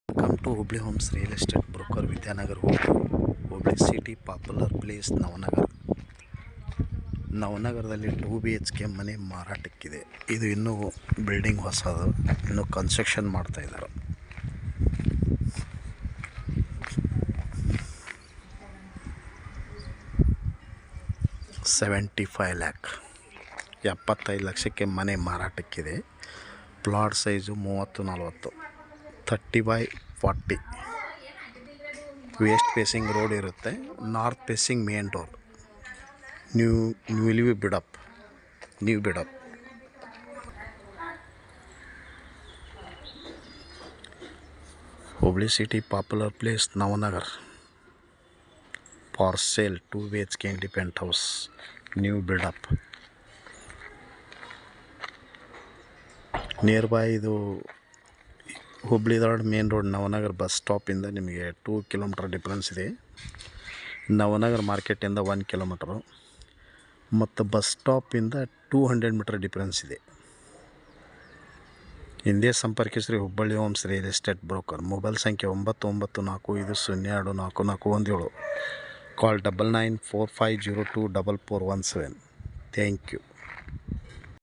Welcome to Hubli Homes Real Estate Broker Vidyanagar Hubli City Popular Place Navanagar. ನವನಗರದಲ್ಲಿ 2 BHK ಮನೆ ಮಾರಾಟಕ್ಕಿದೆ. ಇದು ಇನ್ನೂ building ಹೊಸದು, ಇನ್ನೂ ಕನ್ಸ್ಟ್ರಕ್ಷನ್ ಮಾಡ್ತಾ ಇದ್ದಾರೆ. $75 lakh 75 ಲಕ್ಷಕ್ಕೆ ಮನೆ ಮಾರಾಟಕ್ಕಿದೆ. Plot size 30-40 30/40. West facing road ಇರುತ್ತೆ, north facing main door. New buildup Hubli city popular place Navanagar. For sale 2 BHK independent house, new buildup. Near by ಇದು Hubli Dharwad main road Navanagar bus ಸ್ಟಾಪಿಂದ ನಿಮಗೆ 2 ಕಿಲೋಮೀಟರ್ ಡಿಫ್ರೆನ್ಸ್ ಇದೆ. ನವನಗರ್ ಮಾರ್ಕೆಟಿಂದ 1 ಕಿಲೋಮೀಟರು ಮತ್ತು ಬಸ್ ಸ್ಟಾಪಿಂದ 200 ಮೀಟರ್ ಡಿಫ್ರೆನ್ಸ್ ಇದೆ. ಹಿಂದೆ ಸಂಪರ್ಕಿಸ್ರಿ Hubballi homes real estate broker. Mobile ಸಂಖ್ಯೆ 9945024417. ಕಾಲ್ 9945024417. Thank you.